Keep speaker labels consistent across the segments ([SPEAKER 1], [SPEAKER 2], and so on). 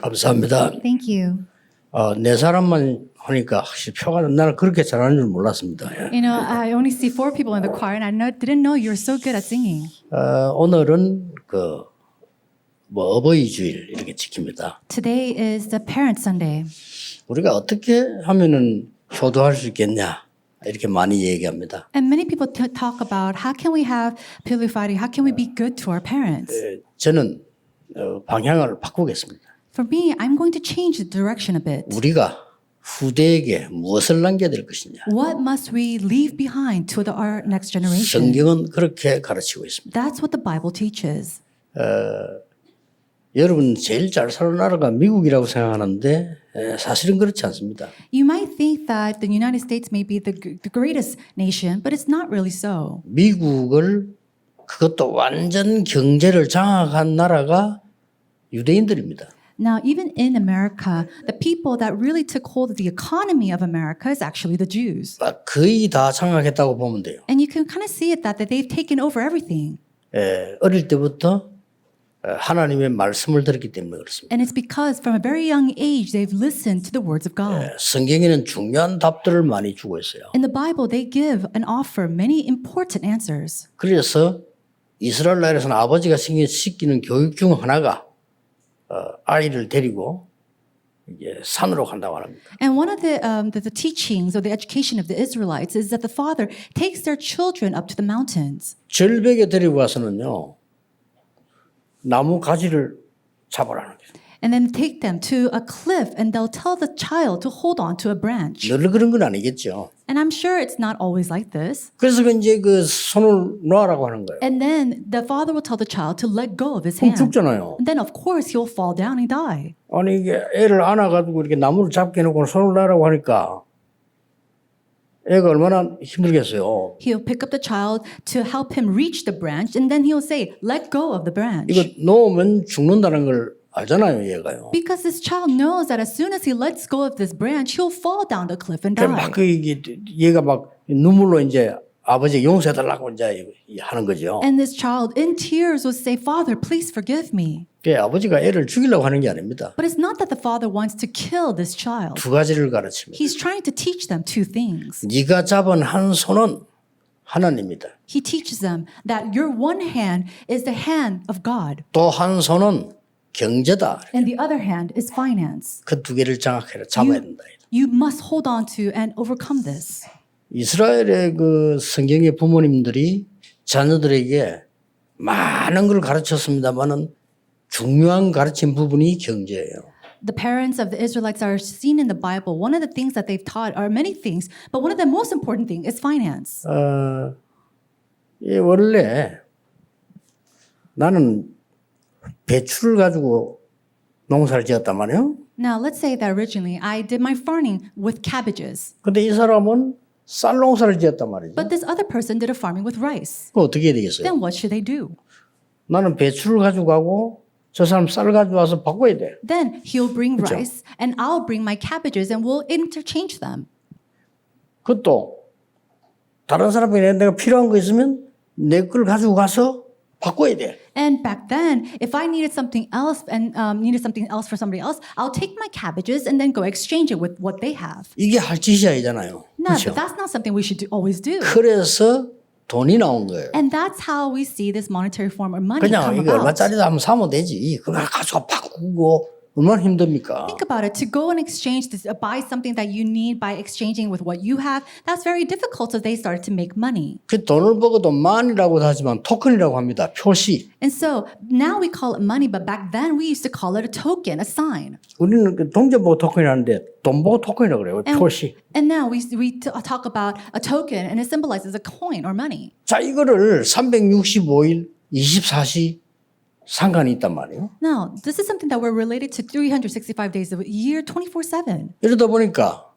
[SPEAKER 1] 감사합니다.
[SPEAKER 2] Thank you.
[SPEAKER 1] 네 사람만 하니까 확실히 표가 나는 그렇게 잘하는 줄 몰랐습니다. 예.
[SPEAKER 2] You know, I only see 4 people in the choir, and I didn't know you were so good at singing.
[SPEAKER 1] 오늘은 어버이 주일 이렇게 지킵니다.
[SPEAKER 2] Today is the Parent Sunday.
[SPEAKER 1] 우리가 어떻게 하면은 효도할 수 있겠냐 이렇게 많이 얘기합니다.
[SPEAKER 2] And many people talk about how can we have Pili Friday? How can we be good to our parents?
[SPEAKER 1] 저는 방향을 바꾸겠습니다.
[SPEAKER 2] For me, I'm going to change the direction a bit.
[SPEAKER 1] 우리가 후대에게 무엇을 남겨야 될 것이냐.
[SPEAKER 2] What must we leave behind to our next generation?
[SPEAKER 1] 성경은 그렇게 가르치고 있습니다.
[SPEAKER 2] That's what the Bible teaches.
[SPEAKER 1] 여러분 제일 잘 사는 나라가 미국이라고 생각하는데 사실은 그렇지 않습니다.
[SPEAKER 2] You might think that the United States may be the greatest nation, but it's not really so.
[SPEAKER 1] 미국을 그것도 완전 경제를 장악한 나라가 유대인들입니다.
[SPEAKER 2] Now, even in America, the people that really took hold of the economy of America is actually the Jews.
[SPEAKER 1] 거의 다 장악했다고 보면 돼요.
[SPEAKER 2] And you can kind of see it that they've taken over everything.
[SPEAKER 1] 어릴 때부터 하나님의 말씀을 들었기 때문에 그렇습니다.
[SPEAKER 2] And it's because from a very young age, they've listened to the words of God.
[SPEAKER 1] 성경에는 중요한 답들을 많이 주고 있어요.
[SPEAKER 2] In the Bible, they give and offer many important answers.
[SPEAKER 1] 그래서 이스라엘 나라에서는 아버지가 시키는 교육 중 하나가 아이를 데리고 이제 산으로 간다고 합니다.
[SPEAKER 2] And one of the teachings or the education of the Israelites is that the father takes their children up to the mountains.
[SPEAKER 1] 절벽에 데리고 가서는요 나무 가지를 잡으라는 거예요.
[SPEAKER 2] And then take them to a cliff and they'll tell the child to hold on to a branch.
[SPEAKER 1] 늘 그런 건 아니겠죠.
[SPEAKER 2] And I'm sure it's not always like this.
[SPEAKER 1] 그래서 이제 손을 놔라고 하는 거예요.
[SPEAKER 2] And then the father will tell the child to let go of his
[SPEAKER 1] 그럼
[SPEAKER 2] hand.
[SPEAKER 1] 죽잖아요.
[SPEAKER 2] And then of course he'll fall down and die.
[SPEAKER 1] 아니 이게 애를 안아가지고 이렇게 나무를 잡게 해놓고 손을 놔라고 하니까 애가 얼마나 힘들겠어요.
[SPEAKER 2] He'll pick up the child to help him reach the branch and then he'll say, let go of the branch.
[SPEAKER 1] 이거 놓으면 죽는다는 걸 알잖아요, 얘가요.
[SPEAKER 2] Because this child knows that as soon as he lets go of this branch, he'll fall down the cliff and die.
[SPEAKER 1] 얘가 막 눈물로 이제 아버지 용서해달라고 이제 하는 거죠.
[SPEAKER 2] And this child in tears will say, Father, please forgive me.
[SPEAKER 1] 아버지가 애를 죽이려고 하는 게 아닙니다.
[SPEAKER 2] But it's not that the father wants to kill this child.
[SPEAKER 1] 두 가지를 가르칩니다.
[SPEAKER 2] He's trying to teach them 2 things.
[SPEAKER 1] 네가 잡은 한 손은 하나님이다.
[SPEAKER 2] He teaches them that your one hand is the hand of God.
[SPEAKER 1] 또 한 손은 경제다.
[SPEAKER 2] And the other hand is finance.
[SPEAKER 1] 그 두 개를 장악해라. 잡아야 된다.
[SPEAKER 2] You must hold on to and overcome this.
[SPEAKER 1] 이스라엘의 성경의 부모님들이 자녀들에게 많은 걸 가르쳤습니다만은 중요한 가르친 부분이 경제예요.
[SPEAKER 2] The parents of the Israelites are seen in the Bible. One of the things that they've taught are many things, but one of the most important thing is finance.
[SPEAKER 1] 원래 나는 배추를 가지고 농사를 지었단 말이에요.
[SPEAKER 2] Now, let's say that originally I did my farming with cabbages,
[SPEAKER 1] 근데 이 사람은 쌀 농사를 지었단 말이죠.
[SPEAKER 2] but this other person did a farming with rice.
[SPEAKER 1] 그럼 어떻게 해야 되겠어요?
[SPEAKER 2] Then what should they do?
[SPEAKER 1] 나는 배추를 가지고 가고 저 사람 쌀을 가지고 와서 바꿔야 돼.
[SPEAKER 2] Then he'll bring
[SPEAKER 1] 그렇죠.
[SPEAKER 2] rice and I'll bring my cabbages and we'll interchange them.
[SPEAKER 1] 그것도 다른 사람이 내가 필요한 거 있으면 내 걸 가지고 가서 바꿔야 돼.
[SPEAKER 2] And back then, if I needed something else and needed something else for somebody else, I'll take my cabbages and then go exchange it with what they have.
[SPEAKER 1] 이게 할 짓이 아니잖아요.
[SPEAKER 2] No,
[SPEAKER 1] 그렇죠?
[SPEAKER 2] but that's not something we should always do.
[SPEAKER 1] 그래서 돈이 나온 거예요.
[SPEAKER 2] And that's how we see this monetary form or money
[SPEAKER 1] 그냥
[SPEAKER 2] come
[SPEAKER 1] 이거
[SPEAKER 2] about.
[SPEAKER 1] 얼마짜리도 한번 사면 되지. 그걸 가져가 바꾸고 얼마나 힘듭니까?
[SPEAKER 2] Think about it. To go and exchange this, buy something that you need by exchanging with what you have, that's very difficult. So they started to make money.
[SPEAKER 1] 그 돈을 벌어도 만이라고 하지만 토큰이라고 합니다. 표시.
[SPEAKER 2] And so now we call it money, but back then we used to call it a token, a sign.
[SPEAKER 1] 우리는 동전 보고 토큰이라는데 돈 보고 토큰이라고 그래요. 표시.
[SPEAKER 2] And now we talk about a token and it symbolizes a coin or money.
[SPEAKER 1] 자, 이거를 365일 24시 상관이 있단 말이에요.
[SPEAKER 2] Now, this is something that we're related to 365 days a year, 24/7.
[SPEAKER 1] 이러다 보니까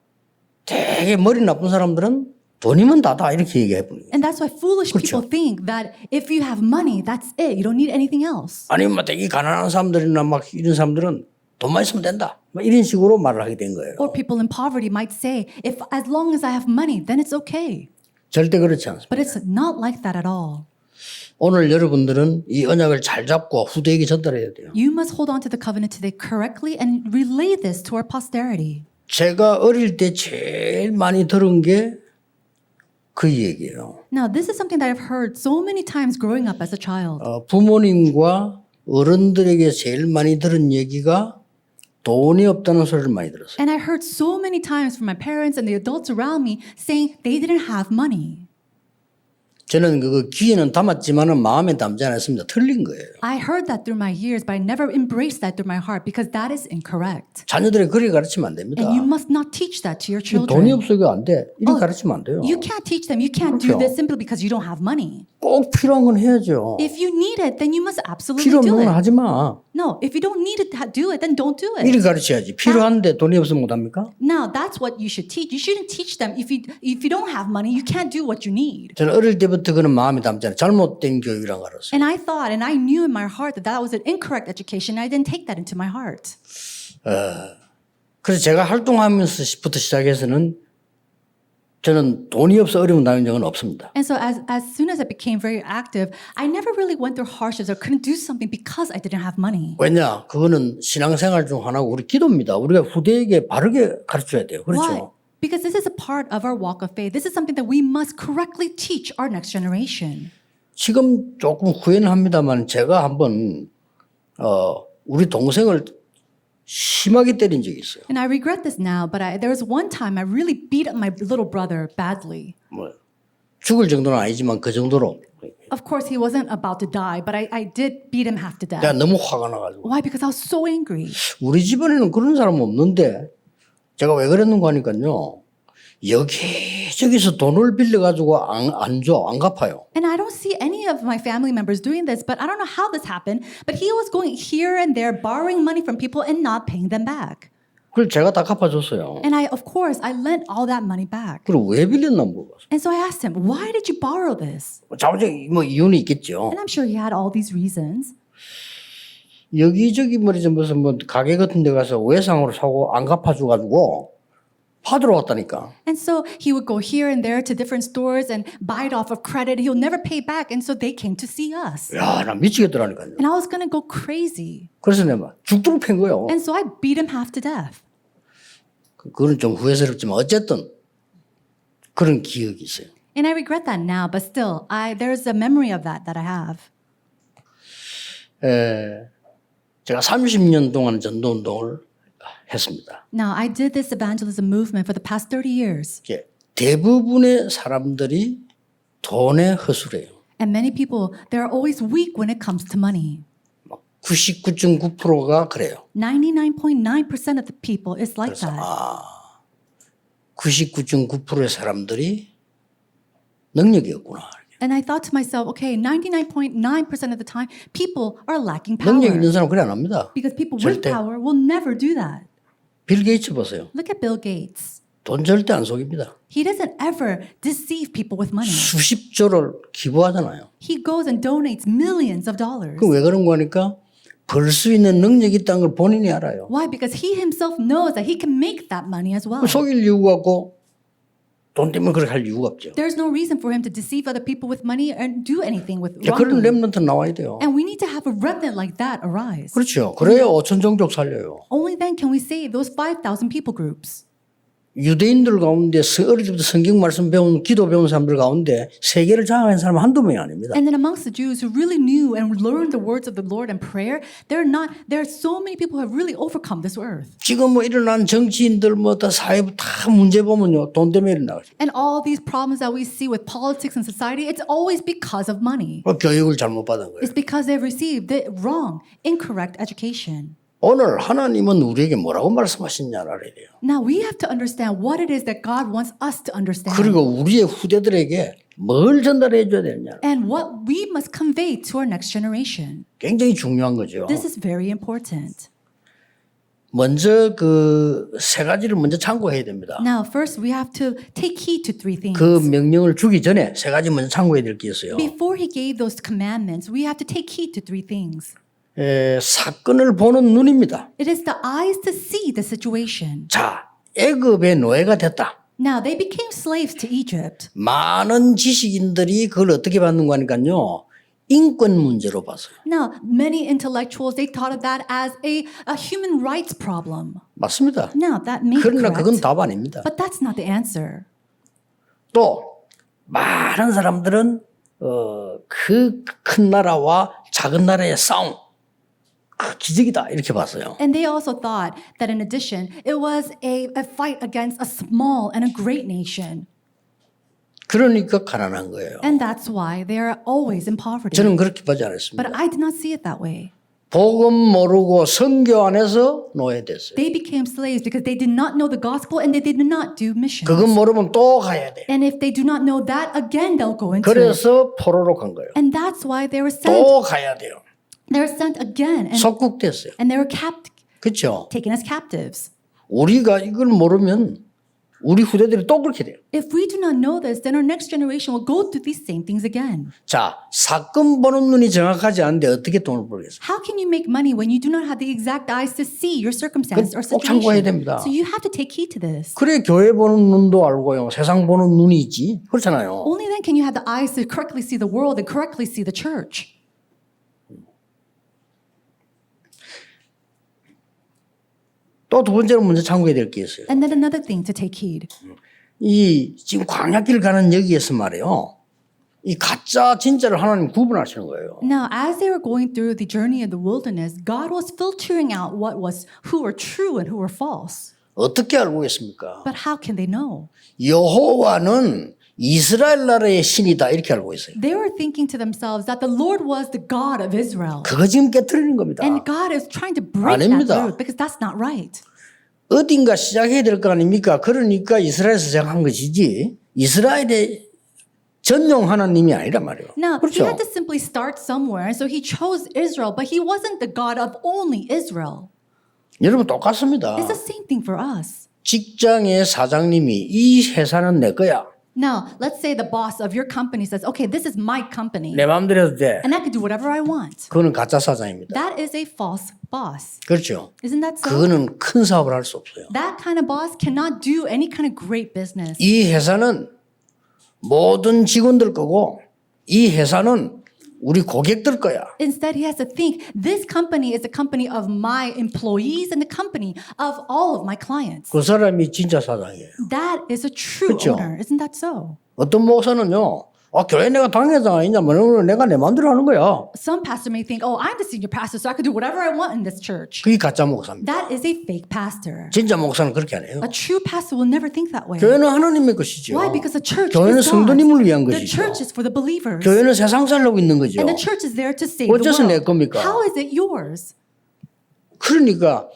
[SPEAKER 1] 되게 머리 나쁜 사람들은 돈이면 다다 이렇게 얘기해 버려요.
[SPEAKER 2] And that's why foolish
[SPEAKER 1] 그렇죠.
[SPEAKER 2] people think that if you have money, that's it. You don't need anything else.
[SPEAKER 1] 아니면 뭐 되게 가난한 사람들이나 막 이런 사람들은 돈만 있으면 된다. 막 이런 식으로 말을 하게 된 거예요.
[SPEAKER 2] Or people in poverty might say, if as long as I have money, then it's okay.
[SPEAKER 1] 절대 그렇지 않습니다.
[SPEAKER 2] But it's not like that at all.
[SPEAKER 1] 오늘 여러분들은 이 언약을 잘 잡고 후대에게 전달해야 돼요.
[SPEAKER 2] You must hold on to the covenant today correctly and relay this to our posterity.
[SPEAKER 1] 제가 어릴 때 제일 많이 들은 게 그 얘기예요.
[SPEAKER 2] Now, this is something that I've heard so many times growing up as a child.
[SPEAKER 1] 부모님과 어른들에게 제일 많이 들은 얘기가 돈이 없다는 소리를 많이 들었어요.
[SPEAKER 2] And I heard so many times from my parents and the adults around me saying they didn't have money.
[SPEAKER 1] 저는 그거 귀에는 담았지만은 마음에 담지 않았습니다. 틀린 거예요.
[SPEAKER 2] I heard that through my years, but I never embraced that through my heart because that is incorrect.
[SPEAKER 1] 자녀들에게 그렇게 가르치면 안 됩니다.
[SPEAKER 2] And you must not teach that to your
[SPEAKER 1] 돈이
[SPEAKER 2] children.
[SPEAKER 1] 없어도 안 돼. 이렇게 가르치면 안 돼요.
[SPEAKER 2] You can't teach them. You can't do
[SPEAKER 1] 그렇죠.
[SPEAKER 2] this simply because you don't have money.
[SPEAKER 1] 꼭 필요한 건 해야죠.
[SPEAKER 2] If you need it, then you must absolutely
[SPEAKER 1] 필요
[SPEAKER 2] do
[SPEAKER 1] 없는 건
[SPEAKER 2] it.
[SPEAKER 1] 하지 마.
[SPEAKER 2] No, if you don't need to do it, then don't do it.
[SPEAKER 1] 이렇게 가르쳐야지. 필요한데 돈이 없으면 못합니까?
[SPEAKER 2] Now, that's what you should teach. You shouldn't teach them if you don't have money, you can't do what you need.
[SPEAKER 1] 저는 어릴 때부터 그는 마음에 담지 않아요. 잘못된 교육이란 걸 알았어요.
[SPEAKER 2] And I thought, and I knew in my heart that that was an incorrect education. I didn't take that into my heart.
[SPEAKER 1] 그래서 제가 활동하면서부터 시작해서는 저는 돈이 없어 어려움 당한 적은 없습니다.
[SPEAKER 2] And so as soon as I became very active, I never really went through hardships or couldn't do something because I didn't have money.
[SPEAKER 1] 왜냐? 그거는 신앙생활 중 하나고 우리 기도입니다. 우리가 후대에게 바르게 가르쳐야 돼요.
[SPEAKER 2] Why?
[SPEAKER 1] 그렇죠?
[SPEAKER 2] Because this is a part of our walk of faith. This is something that we must correctly teach our next generation.
[SPEAKER 1] 지금 조금 후회는 합니다만 제가 한번 우리 동생을 심하게 때린 적이 있어요.
[SPEAKER 2] And I regret this now, but there was one time I really beat up my little brother badly.
[SPEAKER 1] 뭐 죽을 정도는 아니지만 그 정도로
[SPEAKER 2] Of course, he wasn't about to die, but I did beat him half to
[SPEAKER 1] 내가
[SPEAKER 2] death.
[SPEAKER 1] 너무 화가 나가지고
[SPEAKER 2] Why? Because I was so angry.
[SPEAKER 1] 우리 집안에는 그런 사람 없는데 제가 왜 그랬는가 하니까요. 여기저기서 돈을 빌려가지고 안 줘, 안 갚아요.
[SPEAKER 2] And I don't see any of my family members doing this, but I don't know how this happened. But he was going here and there, borrowing money from people and not paying them back.
[SPEAKER 1] 그걸 제가 다 갚아줬어요.
[SPEAKER 2] And of course, I lent all that money back.
[SPEAKER 1] 그리고 왜 빌렸나 물어봤어요.
[SPEAKER 2] And so I asked him, why did you borrow this?
[SPEAKER 1] 자부적인 이유는 있겠죠.
[SPEAKER 2] And I'm sure he had all these reasons.
[SPEAKER 1] 여기저기 말이죠 무슨 뭐 가게 같은 데 가서 외상으로 사고 안 갚아줘가지고 받으러 왔다니까.
[SPEAKER 2] And so he would go here and there to different stores and buy it off of credit. He'll never pay back. And so they came to see us.
[SPEAKER 1] 야, 나 미치겠더라니까요.
[SPEAKER 2] And I was going to go crazy.
[SPEAKER 1] 그래서 내가 죽도록 팬 거예요.
[SPEAKER 2] And so I beat him half to death.
[SPEAKER 1] 그거는 좀 후회스럽지만 어쨌든 그런 기억이 있어요.
[SPEAKER 2] And I regret that now, but still, there's a memory of that I have.
[SPEAKER 1] 제가 30년 동안 전도운동을 했습니다.
[SPEAKER 2] Now, I did this evangelism movement for the past 30 years.
[SPEAKER 1] 대부분의 사람들이 돈에 허술해요.
[SPEAKER 2] And many people, they're always weak when it comes to money.
[SPEAKER 1] 99.9%가 그래요.
[SPEAKER 2] 99.9% of the people is like that.
[SPEAKER 1] 99.9%의 사람들이 능력이 없구나.
[SPEAKER 2] And I thought to myself, okay, 99.9% of the time, people are lacking
[SPEAKER 1] 능력 있는
[SPEAKER 2] power.
[SPEAKER 1] 사람은 그래 안 합니다.
[SPEAKER 2] Because people with
[SPEAKER 1] 절대.
[SPEAKER 2] power will never do that.
[SPEAKER 1] 빌 게이츠 보세요.
[SPEAKER 2] Look at Bill Gates.
[SPEAKER 1] 돈 절대 안 속입니다.
[SPEAKER 2] He doesn't ever deceive people with money.
[SPEAKER 1] 수십조를 기부하잖아요.
[SPEAKER 2] He goes and donates millions of dollars.
[SPEAKER 1] 그 왜 그런 거 하니까 벌 수 있는 능력이 있다는 걸 본인이 알아요.
[SPEAKER 2] Why? Because he himself knows that he can make that money as well.
[SPEAKER 1] 속일 이유가 없고 돈 때문에 그렇게 할 이유가 없죠.
[SPEAKER 2] There's no reason for him to deceive other people with money and do anything with
[SPEAKER 1] 자, 그런
[SPEAKER 2] wrongdoing.
[SPEAKER 1] 렘넌트 나와야 돼요.
[SPEAKER 2] And we need to have a remnant like that arise.
[SPEAKER 1] 그렇죠. 그래야 5천 종족 살려요.
[SPEAKER 2] Only then can we save those 5,000 people groups.
[SPEAKER 1] 유대인들 가운데 어릴 때부터 성경 말씀 배운 기도 배운 사람들 가운데 세계를 장악한 사람은 한두 명이 아닙니다.
[SPEAKER 2] And then amongst the Jews who really knew and learned the words of the Lord and prayer, there are so many people who have really overcome this earth.
[SPEAKER 1] 지금 뭐 일어난 정치인들 뭐 다 사회 다 문제 보면요 돈 때문에 일어나죠.
[SPEAKER 2] And all these problems that we see with politics and society, it's always because of money.
[SPEAKER 1] 교육을 잘못 받은 거예요.
[SPEAKER 2] It's because they've received the wrong, incorrect education.
[SPEAKER 1] 오늘 하나님은 우리에게 뭐라고 말씀하시냐를 알아야 돼요.
[SPEAKER 2] Now we have to understand what it is that God wants us to understand.
[SPEAKER 1] 그리고 우리의 후대들에게 뭘 전달해 줘야 되느냐.
[SPEAKER 2] And what we must convey to our next generation.
[SPEAKER 1] 굉장히 중요한 거죠.
[SPEAKER 2] This is very important.
[SPEAKER 1] 먼저 그 세 가지를 먼저 참고해야 됩니다.
[SPEAKER 2] Now, first, we have to take heed to three things.
[SPEAKER 1] 그 명령을 주기 전에 세 가지 먼저 참고해야 될 게 있어요.
[SPEAKER 2] Before he gave those commandments, we have to take heed to three things.
[SPEAKER 1] 사건을 보는 눈입니다.
[SPEAKER 2] It is the eyes to see the situation.
[SPEAKER 1] 자, 애굽의 노예가 됐다.
[SPEAKER 2] Now, they became slaves to Egypt.
[SPEAKER 1] 많은 지식인들이 그걸 어떻게 받는 거 하니까요. 인권 문제로 봤어요.
[SPEAKER 2] Now, many intellectuals, they thought of that as a human rights problem.
[SPEAKER 1] 맞습니다.
[SPEAKER 2] Now, that may be
[SPEAKER 1] 그러나 그건
[SPEAKER 2] correct,
[SPEAKER 1] 답 아닙니다.
[SPEAKER 2] but that's not the answer.
[SPEAKER 1] 또 많은 사람들은 그 큰 나라와 작은 나라의 싸움, 기적이다 이렇게 봤어요.
[SPEAKER 2] And they also thought that in addition, it was a fight against a small and a great nation.
[SPEAKER 1] 그러니까 가난한 거예요.
[SPEAKER 2] And that's why they are always in poverty.
[SPEAKER 1] 저는 그렇게 보지 않았습니다.
[SPEAKER 2] But I did not see it that way.
[SPEAKER 1] 복음 모르고 선교 안에서 노예됐어요.
[SPEAKER 2] They became slaves because they did not know the gospel and they did not do missions.
[SPEAKER 1] 그건 모르면 또 가야 돼.
[SPEAKER 2] And if they do not know that, again they'll go into it.
[SPEAKER 1] 그래서 포로로 간 거예요.
[SPEAKER 2] And that's why they were sent.
[SPEAKER 1] 또 가야 돼요.
[SPEAKER 2] They were sent again,
[SPEAKER 1] 속국됐어요.
[SPEAKER 2] and they were
[SPEAKER 1] 그렇죠?
[SPEAKER 2] taken as captives.
[SPEAKER 1] 우리가 이걸 모르면 우리 후대들이 또 그렇게 돼요.
[SPEAKER 2] If we do not know this, then our next generation will go through these same things again.
[SPEAKER 1] 자, 사건 보는 눈이 정확하지 않은데 어떻게 돈을 벌겠어요?
[SPEAKER 2] How can you make money when you do not have the exact eyes to see your circumstance or
[SPEAKER 1] 꼭 참고해야
[SPEAKER 2] situation?
[SPEAKER 1] 됩니다.
[SPEAKER 2] So you have to take heed to this.
[SPEAKER 1] 그래 교회 보는 눈도 알고요. 세상 보는 눈이 있지. 그렇잖아요.
[SPEAKER 2] Only then can you have the eyes to correctly see the world and correctly see the church.
[SPEAKER 1] 또 두 번째로 먼저 참고해야 될 게 있어요.
[SPEAKER 2] And then another thing to take heed.
[SPEAKER 1] 이 지금 광야길 가는 여기에서 말이에요. 이 가짜 진짜를 하나님 구분하시는 거예요.
[SPEAKER 2] Now, as they were going through the journey of the wilderness, God was filtering out who were true and who were false.
[SPEAKER 1] 어떻게 알고 있습니까?
[SPEAKER 2] But how can they know?
[SPEAKER 1] 여호와는 이스라엘 나라의 신이다 이렇게 알고 있어요.
[SPEAKER 2] They were thinking to themselves that the Lord was the God of Israel.
[SPEAKER 1] 그거 지금 깨트리는 겁니다.
[SPEAKER 2] And God is trying to break that
[SPEAKER 1] 아닙니다.
[SPEAKER 2] truth because that's not right.
[SPEAKER 1] 어딘가 시작해야 될 거 아닙니까? 그러니까 이스라엘에서 시작한 것이지 이스라엘의 전용 하나님이 아니란 말이에요.
[SPEAKER 2] Now, he
[SPEAKER 1] 그렇죠?
[SPEAKER 2] had to simply start somewhere, and so he chose Israel, but he wasn't the God of only Israel.
[SPEAKER 1] 여러분 똑같습니다.
[SPEAKER 2] It's the same thing for us.
[SPEAKER 1] 직장의 사장님이 이 회사는 내 거야.
[SPEAKER 2] Now, let's say the boss of your company says, okay, this is my company,
[SPEAKER 1] 내 마음대로 해도 돼.
[SPEAKER 2] and I can do whatever I want.
[SPEAKER 1] 그거는 가짜 사장입니다.
[SPEAKER 2] That is a false boss.
[SPEAKER 1] 그렇죠?
[SPEAKER 2] Isn't that so?
[SPEAKER 1] 그거는 큰 사업을 할 수 없어요.
[SPEAKER 2] That kind of boss cannot do any kind of great business.
[SPEAKER 1] 이 회사는 모든 직원들 거고 이 회사는 우리 고객들 거야.
[SPEAKER 2] Instead, he has to think, this company is the company of my employees and the company of all of my clients.
[SPEAKER 1] 그 사람이 진짜 사장이에요.
[SPEAKER 2] That is a true
[SPEAKER 1] 그렇죠?
[SPEAKER 2] owner. Isn't that so?
[SPEAKER 1] 어떤 목사는요. 교회 내가 당회장 아니냐 뭐 내가 내 마음대로 하는 거야.
[SPEAKER 2] Some pastor may think, oh, I'm the senior pastor, so I can do whatever I want in this church.
[SPEAKER 1] 그게 가짜 목사입니다.
[SPEAKER 2] That is a fake pastor.
[SPEAKER 1] 진짜 목사는 그렇게 안 해요.
[SPEAKER 2] A true pastor will never think that way.
[SPEAKER 1] 교회는 하나님의 것이죠.
[SPEAKER 2] Why? Because the church
[SPEAKER 1] 교회는
[SPEAKER 2] is God.
[SPEAKER 1] 성도님을 위한
[SPEAKER 2] The
[SPEAKER 1] 것이죠.
[SPEAKER 2] church is for the believers.
[SPEAKER 1] 교회는 세상 살려고 있는 거죠.
[SPEAKER 2] And the church is there to save
[SPEAKER 1] 어째서
[SPEAKER 2] the
[SPEAKER 1] 내
[SPEAKER 2] world.
[SPEAKER 1] 겁니까?
[SPEAKER 2] How is it yours?
[SPEAKER 1] 그러니까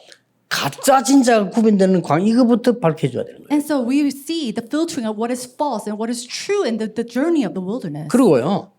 [SPEAKER 1] 가짜 진짜가 구분되는 이거부터 밝혀줘야 되는 거예요.
[SPEAKER 2] And so we see the filtering of what is false and what is true in the journey of the wilderness.
[SPEAKER 1] 그리고요.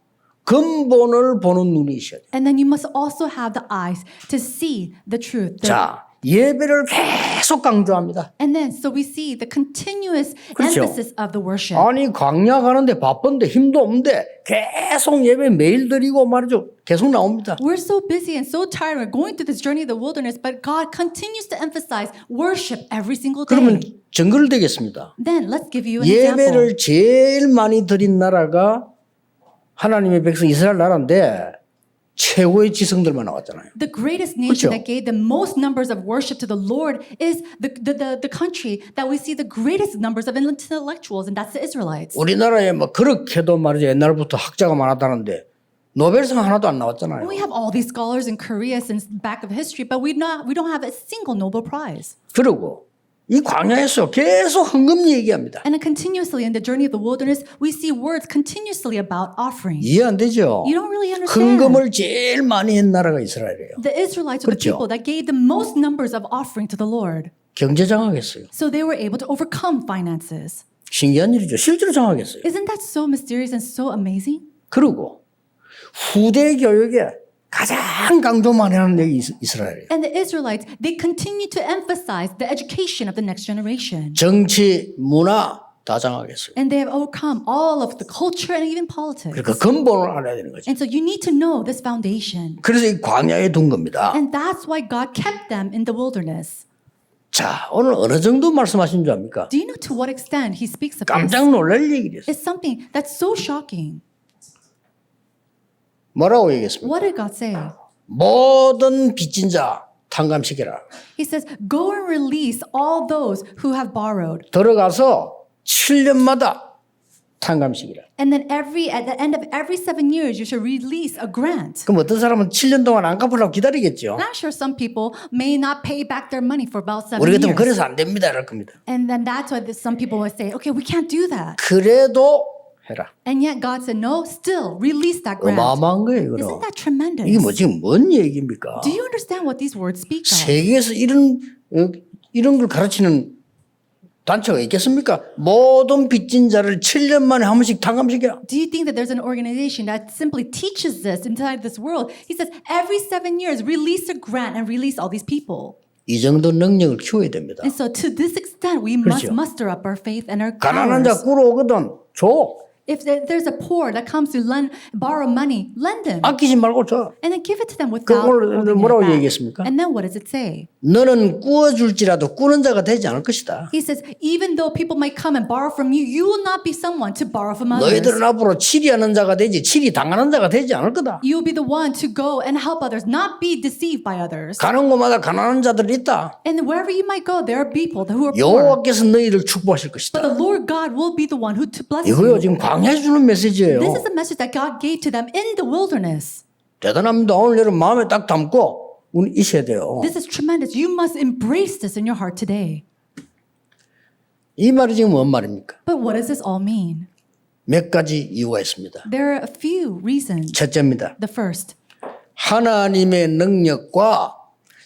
[SPEAKER 1] 근본을 보는 눈이 있어야 돼요.
[SPEAKER 2] And then you must also have the eyes to see the truth.
[SPEAKER 1] 자, 예배를 계속 강조합니다.
[SPEAKER 2] And then, so we see the continuous
[SPEAKER 1] 그렇죠.
[SPEAKER 2] emphasis of the worship.
[SPEAKER 1] 아니 광야 가는데 바쁜데 힘도 없는데 계속 예배 매일 드리고 말이죠. 계속 나옵니다.
[SPEAKER 2] We're so busy and so tired. We're going through this journey of the wilderness, but God continues to emphasize worship every single
[SPEAKER 1] 그러면
[SPEAKER 2] day.
[SPEAKER 1] 증거를 대겠습니다.
[SPEAKER 2] Then let's give you an example.
[SPEAKER 1] 예배를 제일 많이 드린 나라가 하나님의 백성 이스라엘 나라인데 최고의 지성들만 나왔잖아요.
[SPEAKER 2] The greatest nation
[SPEAKER 1] 그렇죠?
[SPEAKER 2] that gave the most numbers of worship to the Lord is the country that we see the greatest numbers of intellectuals, and that's the Israelites.
[SPEAKER 1] 우리나라에 뭐 그렇게도 말이죠. 옛날부터 학자가 많았다는데 노벨상 하나도 안 나왔잖아요.
[SPEAKER 2] We have all these scholars in Korea since back of history, but we don't have a single Nobel Prize.
[SPEAKER 1] 그리고 이 광야에서 계속 헌금 얘기합니다.
[SPEAKER 2] And then continuously in the journey of the wilderness, we see words continuously about offering.
[SPEAKER 1] 이해 안 되죠?
[SPEAKER 2] You don't really understand.
[SPEAKER 1] 헌금을 제일 많이 한 나라가 이스라엘이에요.
[SPEAKER 2] The Israelites were the
[SPEAKER 1] 그렇죠.
[SPEAKER 2] people that gave the most numbers of offering to the Lord.
[SPEAKER 1] 경제 장악했어요.
[SPEAKER 2] So they were able to overcome finances.
[SPEAKER 1] 신기한 일이죠. 실제로 장악했어요.
[SPEAKER 2] Isn't that so mysterious and so amazing?
[SPEAKER 1] 그리고 후대 교육에 가장 강조만 하는 게 이스라엘이에요.
[SPEAKER 2] And the Israelites, they continue to emphasize the education of the next generation.
[SPEAKER 1] 정치, 문화 다 장악했어요.
[SPEAKER 2] And they have overcome all of the culture and even politics.
[SPEAKER 1] 그러니까 근본을 알아야 되는 거죠.
[SPEAKER 2] And so you need to know this foundation.
[SPEAKER 1] 그래서 이 광야에 둔 겁니다.
[SPEAKER 2] And that's why God kept them in the wilderness.
[SPEAKER 1] 자, 오늘 어느 정도 말씀하신 줄 압니까?
[SPEAKER 2] Do you know to what extent he speaks of this?
[SPEAKER 1] 깜짝 놀랄 얘기였어요.
[SPEAKER 2] It's something that's so shocking.
[SPEAKER 1] 뭐라고 얘기했습니까?
[SPEAKER 2] What did God say?
[SPEAKER 1] 모든 빚진 자 탕감시켜라.
[SPEAKER 2] He says, go and release all those who have borrowed.
[SPEAKER 1] 들어가서 7년마다 탕감시키라.
[SPEAKER 2] And then at the end of every 7 years, you should release a grant.
[SPEAKER 1] 그럼 어떤 사람은 7년 동안 안 갚으려고 기다리겠죠.
[SPEAKER 2] And I'm sure some people may not pay back their money for about 7
[SPEAKER 1] 우리 같으면
[SPEAKER 2] years.
[SPEAKER 1] 그래서 안 됩니다. 이럴 겁니다.
[SPEAKER 2] And then that's why some people will say, okay, we can't do that.
[SPEAKER 1] 그래도 해라.
[SPEAKER 2] And yet God said, no, still release that grant.
[SPEAKER 1] 어마어마한 거예요.
[SPEAKER 2] Isn't
[SPEAKER 1] 이거.
[SPEAKER 2] that tremendous?
[SPEAKER 1] 이게 뭐 지금 뭔 얘기입니까?
[SPEAKER 2] Do you understand what these words speak of?
[SPEAKER 1] 세계에서 이런 걸 가르치는 단체가 있겠습니까? 모든 빚진 자를 7년 만에 한 번씩 탕감시켜라.
[SPEAKER 2] Do you think that there's an organization that simply teaches this inside this world? He says every 7 years, release a grant and release all these people.
[SPEAKER 1] 이 정도 능력을 키워야 됩니다.
[SPEAKER 2] And so to this extent, we must
[SPEAKER 1] 그렇죠.
[SPEAKER 2] muster up our faith and our
[SPEAKER 1] 가난한 자
[SPEAKER 2] powers.
[SPEAKER 1] 꾸러오거든. 줘.
[SPEAKER 2] If there's a poor that comes to borrow money, lend them.
[SPEAKER 1] 아끼지 말고 줘.
[SPEAKER 2] And then give it to them without
[SPEAKER 1] 그걸
[SPEAKER 2] holding
[SPEAKER 1] 뭐라고
[SPEAKER 2] it back.
[SPEAKER 1] 얘기했습니까?
[SPEAKER 2] And then what does it say?
[SPEAKER 1] 너는 꾸어줄지라도 꾸는 자가 되지 않을 것이다.
[SPEAKER 2] He says, even though people might come and borrow from you, you will not be someone to borrow from others.
[SPEAKER 1] 너희들은 앞으로 치리하는 자가 되지 치리 당하는 자가 되지 않을 거다.
[SPEAKER 2] You will be the one to go and help others, not be deceived by others.
[SPEAKER 1] 가는 곳마다 가난한 자들이 있다.
[SPEAKER 2] And wherever you might go, there are people who are poor.
[SPEAKER 1] 여호와께서 너희를 축복하실
[SPEAKER 2] But
[SPEAKER 1] 것이다.
[SPEAKER 2] the Lord God will be the one who to bless
[SPEAKER 1] 이거요
[SPEAKER 2] you.
[SPEAKER 1] 지금 광야에 주는 메시지예요.
[SPEAKER 2] This is a message that God gave to them in the wilderness.
[SPEAKER 1] 대단합니다. 오늘 여러분 마음에 딱 담고 우리 있어야 돼요.
[SPEAKER 2] This is tremendous. You must embrace this in your heart today.
[SPEAKER 1] 이 말이 지금 뭔 말입니까?
[SPEAKER 2] But what does this all mean?
[SPEAKER 1] 몇 가지 이유가 있습니다.
[SPEAKER 2] There are a few reasons.
[SPEAKER 1] 첫째입니다.
[SPEAKER 2] The first,
[SPEAKER 1] 하나님의 능력과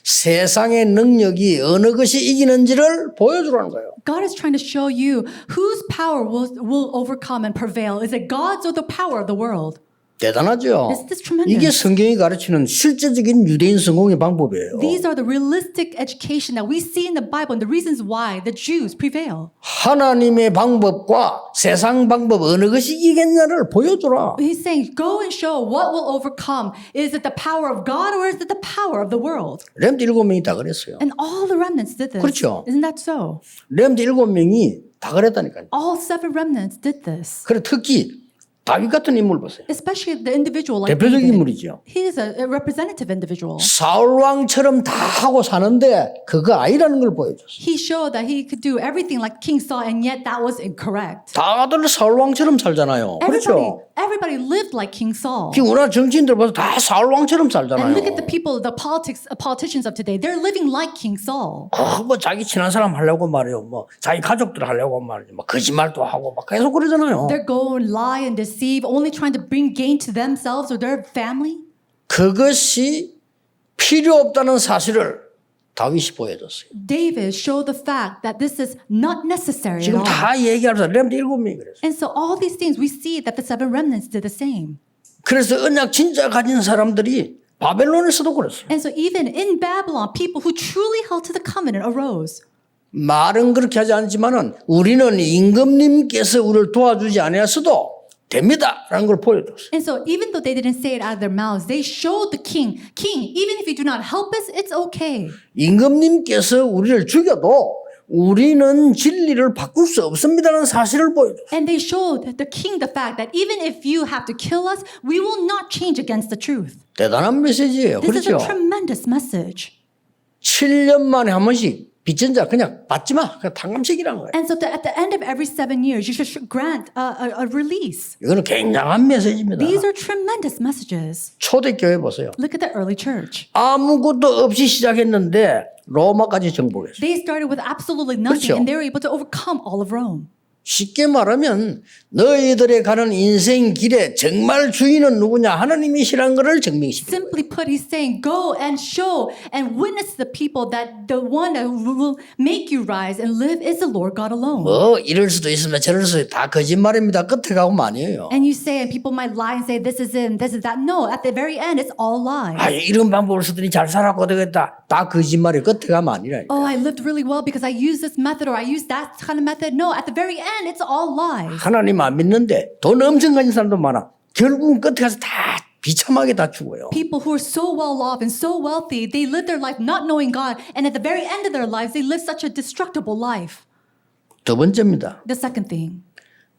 [SPEAKER 1] 세상의 능력이 어느 것이 이기는지를 보여주라는 거예요.
[SPEAKER 2] God is trying to show you whose power will overcome and prevail. Is it God's or the power of the world?
[SPEAKER 1] 대단하죠.
[SPEAKER 2] This is tremendous.
[SPEAKER 1] 이게 성경이 가르치는 실제적인 유대인 성공의 방법이에요.
[SPEAKER 2] These are the realistic education that we see in the Bible and the reasons why the Jews prevail.
[SPEAKER 1] 하나님의 방법과 세상 방법 어느 것이 이기겠냐를 보여주라.
[SPEAKER 2] He's saying, go and show what will overcome. Is it the power of God or is it the power of the world?
[SPEAKER 1] 렘드 7명이 다 그랬어요.
[SPEAKER 2] And all the remnants did this.
[SPEAKER 1] 그렇죠.
[SPEAKER 2] Isn't that so?
[SPEAKER 1] 렘드 7명이 다 그랬다니까요.
[SPEAKER 2] All 7 remnants did this.
[SPEAKER 1] 그래 특히 다윗 같은 인물 보세요.
[SPEAKER 2] Especially the individual like
[SPEAKER 1] 대표적인
[SPEAKER 2] David.
[SPEAKER 1] 인물이죠.
[SPEAKER 2] He is a representative individual.
[SPEAKER 1] 사울 왕처럼 다 하고 사는데 그거 아니라는 걸 보여줬어요.
[SPEAKER 2] He showed that he could do everything like King Saul and yet that was incorrect.
[SPEAKER 1] 다들 사울 왕처럼 살잖아요. 그렇죠?
[SPEAKER 2] Everybody lived like King Saul.
[SPEAKER 1] 지금 우리나라 정치인들 봐서 다 사울 왕처럼
[SPEAKER 2] And look at
[SPEAKER 1] 살잖아요.
[SPEAKER 2] the people, the politicians of today. They're living like King Saul.
[SPEAKER 1] 뭐 자기 친한 사람 하려고 말이요. 뭐 자기 가족들 하려고 말이죠. 뭐 거짓말도 하고 막 계속 그러잖아요.
[SPEAKER 2] They're going lie and deceive, only trying to bring gain to themselves or their family.
[SPEAKER 1] 그것이 필요 없다는 사실을 다윗이 보여줬어요.
[SPEAKER 2] David showed the fact that this is not necessary at
[SPEAKER 1] 지금
[SPEAKER 2] all.
[SPEAKER 1] 다 얘기하면서 렘드 7명이 그랬어요.
[SPEAKER 2] And so all these things, we see that the 7 remnants did the same.
[SPEAKER 1] 그래서 언약 진짜 가진 사람들이 바벨론에서도 그랬어요.
[SPEAKER 2] And so even in Babylon, people who truly held to the covenant arose.
[SPEAKER 1] 말은 그렇게 하지 않지만은 우리는 임금님께서 우리를 도와주지 않았어도 됩니다라는 걸 보여줬어요.
[SPEAKER 2] And so even though they didn't say it out of their mouths, they showed the king, even if you do not help us, it's okay.
[SPEAKER 1] 임금님께서 우리를 죽여도 우리는 진리를 바꿀 수 없습니다라는 사실을 보여줬어요.
[SPEAKER 2] And they showed the king the fact that even if you have to kill us, we will not change against the truth.
[SPEAKER 1] 대단한 메시지예요.
[SPEAKER 2] This is a
[SPEAKER 1] 그렇죠?
[SPEAKER 2] tremendous message.
[SPEAKER 1] 7년 만에 한 번씩 빚진 자 그냥 받지 마. 그냥 탕감식이라는 거예요.
[SPEAKER 2] And so at the end of every 7 years, you should grant a release.
[SPEAKER 1] 이거는 굉장한 메시지입니다.
[SPEAKER 2] These are tremendous messages.
[SPEAKER 1] 초대교회 보세요.
[SPEAKER 2] Look at the early church.
[SPEAKER 1] 아무것도 없이 시작했는데 로마까지 정복했어요.
[SPEAKER 2] They started with absolutely nothing
[SPEAKER 1] 그렇죠.
[SPEAKER 2] and they were able to overcome all of Rome.
[SPEAKER 1] 쉽게 말하면 너희들의 가는 인생 길에 정말 주인은 누구냐 하나님이시라는 것을 증명시키는 거예요.
[SPEAKER 2] Simply put, he's saying, go and show and witness to the people that the one that will make you rise and live is the Lord God alone.
[SPEAKER 1] 뭐 이럴 수도 있습니다. 저럴 수도 있다. 다 거짓말입니다. 끝에 가면 아니에요.
[SPEAKER 2] And you say, and people might lie and say, this is it, this is that. No, at the very end, it's all lies.
[SPEAKER 1] 아, 이런 방법을 쓰더니 잘 살았고 되겠다. 다 거짓말이 끝에 가면 아니라니까.
[SPEAKER 2] Oh, I lived really well because I used this method or I used that kind of method. No, at the very end, it's all lies.
[SPEAKER 1] 하나님 안 믿는데 돈 엄청 가진 사람도 많아. 결국은 끝에 가서 다 비참하게 다 죽어요.
[SPEAKER 2] People who are so well off and so wealthy, they live their life not knowing God. And at the very end of their lives, they live such a destructible life.
[SPEAKER 1] 두 번째입니다.
[SPEAKER 2] The second thing.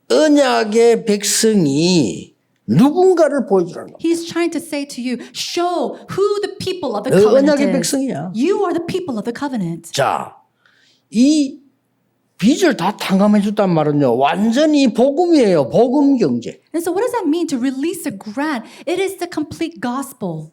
[SPEAKER 1] 언약의 백성이 누군가를 보여주라는 겁니다.
[SPEAKER 2] He's trying to say to you, show who the people of the covenant
[SPEAKER 1] 언약의
[SPEAKER 2] is.
[SPEAKER 1] 백성이야.
[SPEAKER 2] You are the people of the covenant.
[SPEAKER 1] 자, 이 빚을 다 탕감해 줬단 말은요. 완전히 복음이에요. 복음 경제.
[SPEAKER 2] And so what does that mean to release a grant? It is the complete gospel.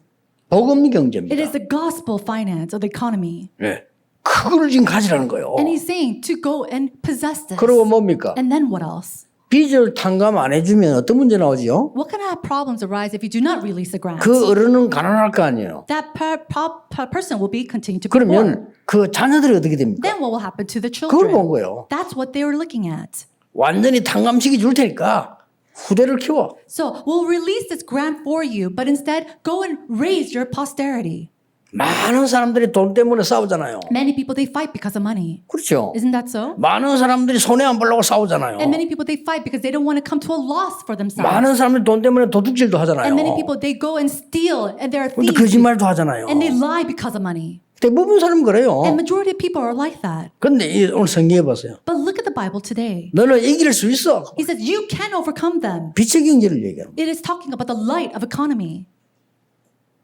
[SPEAKER 1] 복음
[SPEAKER 2] It
[SPEAKER 1] 경제입니다.
[SPEAKER 2] is the gospel finance of the economy.
[SPEAKER 1] 네. 그걸 지금 가지라는 거예요.
[SPEAKER 2] And he's saying to go and possess this.
[SPEAKER 1] 그리고 뭡니까?
[SPEAKER 2] And then what else?
[SPEAKER 1] 빚을 탕감 안 해주면 어떤 문제 나오지요?
[SPEAKER 2] What kind of problems arise if you do not release the grant?
[SPEAKER 1] 그 어른은 가난할 거 아니에요.
[SPEAKER 2] That person will be continuing to be poor.
[SPEAKER 1] 그러면 그 자녀들이 어떻게 됩니까?
[SPEAKER 2] Then what will happen to the
[SPEAKER 1] 그걸 본
[SPEAKER 2] children?
[SPEAKER 1] 거예요.
[SPEAKER 2] That's what they were looking at.
[SPEAKER 1] 완전히 탕감시켜 줄 테니까 후대를 키워.
[SPEAKER 2] So we'll release this grant for you, but instead go and raise your posterity.
[SPEAKER 1] 많은 사람들이 돈 때문에 싸우잖아요.
[SPEAKER 2] Many people, they fight because of money.
[SPEAKER 1] 그렇죠.
[SPEAKER 2] Isn't that so?
[SPEAKER 1] 많은 사람들이 손해 안 보려고 싸우잖아요.
[SPEAKER 2] And many people, they fight because they don't want to come to a loss for themselves.
[SPEAKER 1] 많은 사람들이 돈 때문에 도둑질도 하잖아요.
[SPEAKER 2] And many people, they go and steal, and they're
[SPEAKER 1] 근데
[SPEAKER 2] thieves.
[SPEAKER 1] 거짓말도 하잖아요.
[SPEAKER 2] And they lie because of money.
[SPEAKER 1] 대부분 사람 그래요.
[SPEAKER 2] And majority of people are like that.
[SPEAKER 1] 근데 오늘 성경에 보세요.
[SPEAKER 2] But look at the Bible today.
[SPEAKER 1] 너는 이길 수 있어.
[SPEAKER 2] He says, you can overcome them.
[SPEAKER 1] 빛의 경제를 얘기하는 거예요.
[SPEAKER 2] It is talking about the light of economy.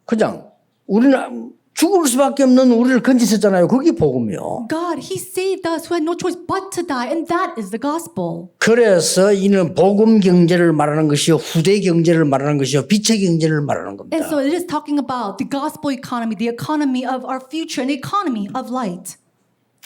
[SPEAKER 1] 그냥 우리는 죽을 수밖에 없는 우리를 건지셨잖아요. 그게 복음이요.
[SPEAKER 2] God, He saved us who had no choice but to die, and that is the gospel.
[SPEAKER 1] 그래서 이는 복음 경제를 말하는 것이요, 후대 경제를 말하는 것이요, 빛의 경제를 말하는 겁니다.
[SPEAKER 2] And so it is talking about the gospel economy, the economy of our future, and the economy of light.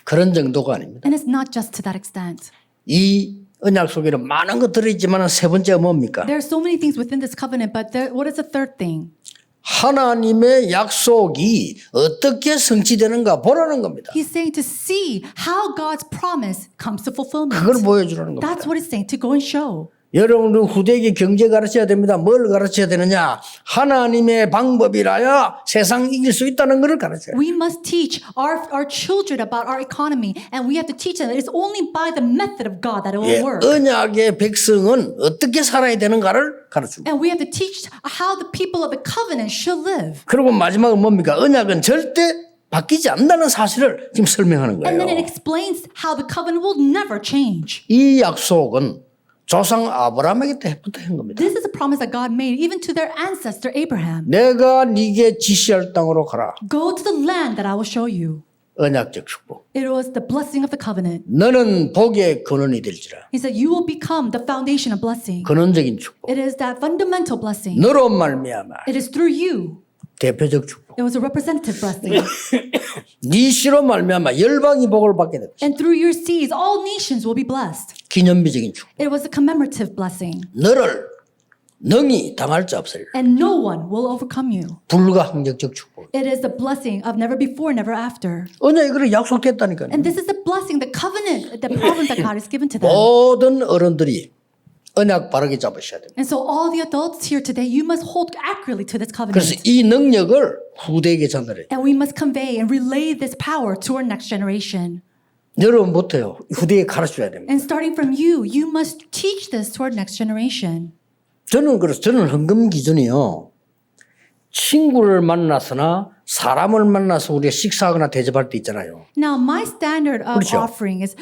[SPEAKER 1] 그런 정도가 아닙니다.
[SPEAKER 2] And it's not just to that extent.
[SPEAKER 1] 이 언약 속에는 많은 것 들어있지만 세 번째가 뭡니까?
[SPEAKER 2] There are so many things within this covenant, but what is the third thing?
[SPEAKER 1] 하나님의 약속이 어떻게 성취되는가 보라는 겁니다.
[SPEAKER 2] He's saying to see how God's promise comes to fulfillment.
[SPEAKER 1] 그걸 보여주라는 겁니다.
[SPEAKER 2] That's what it's saying, to go and show.
[SPEAKER 1] 여러분들 후대에게 경제 가르쳐야 됩니다. 뭘 가르쳐야 되느냐? 하나님의 방법이라야 세상 이길 수 있다는 것을 가르쳐야 돼요.
[SPEAKER 2] We must teach our children about our economy, and we have to teach them that it's only by the method of God that it will
[SPEAKER 1] 예,
[SPEAKER 2] work.
[SPEAKER 1] 언약의 백성은 어떻게 살아야 되는가를 가르칩니다.
[SPEAKER 2] And we have to teach how the people of the covenant should live.
[SPEAKER 1] 그리고 마지막은 뭡니까? 언약은 절대 바뀌지 않는다는 사실을 지금 설명하는
[SPEAKER 2] And then it
[SPEAKER 1] 거예요.
[SPEAKER 2] explains how the covenant will never change.
[SPEAKER 1] 이 약속은 조상 아브라함에게 때부터 한 겁니다.
[SPEAKER 2] This is a promise that God made even to their ancestor Abraham.
[SPEAKER 1] 내가 네게 지시할 땅으로 가라.
[SPEAKER 2] Go to the land that I will show you.
[SPEAKER 1] 언약적 축복.
[SPEAKER 2] It was the blessing of the covenant.
[SPEAKER 1] 너는 복의 근원이 될지라.
[SPEAKER 2] He said, you will become the foundation of blessing.
[SPEAKER 1] 근원적인 축복.
[SPEAKER 2] It is that fundamental blessing.
[SPEAKER 1] 너로 말미암아
[SPEAKER 2] It is through you.
[SPEAKER 1] 대표적 축복.
[SPEAKER 2] It was a representative blessing.
[SPEAKER 1] 네 씨로 말미암아 열방이 복을 받게 될 것이다.
[SPEAKER 2] And through your seeds, all nations will be blessed.
[SPEAKER 1] 기념비적인 축복.
[SPEAKER 2] It was a commemorative blessing.
[SPEAKER 1] 너를 능히 당할 자 없으리라.
[SPEAKER 2] And no one will overcome you.
[SPEAKER 1] 불가항력적 축복.
[SPEAKER 2] It is the blessing of never before, never after.
[SPEAKER 1] 언약이 그래 약속됐다니까요.
[SPEAKER 2] And this is the blessing, the covenant, the promise that God has given to them.
[SPEAKER 1] 모든 어른들이 언약 바르게 잡으셔야 됩니다.
[SPEAKER 2] And so all the adults here today, you must hold accurately to this
[SPEAKER 1] 그래서
[SPEAKER 2] covenant.
[SPEAKER 1] 이 능력을 후대에게 전달해요.
[SPEAKER 2] And we must convey and relay this power to our next generation.
[SPEAKER 1] 여러분부터요. 후대에 가르쳐야 됩니다.
[SPEAKER 2] And starting from you, you must teach this to our next generation.
[SPEAKER 1] 저는 헌금 기준이요. 친구를 만나서나 사람을 만나서 우리가 식사하거나 대접할 때 있잖아요.
[SPEAKER 2] Now, my standard of
[SPEAKER 1] 그렇죠.
[SPEAKER 2] offering is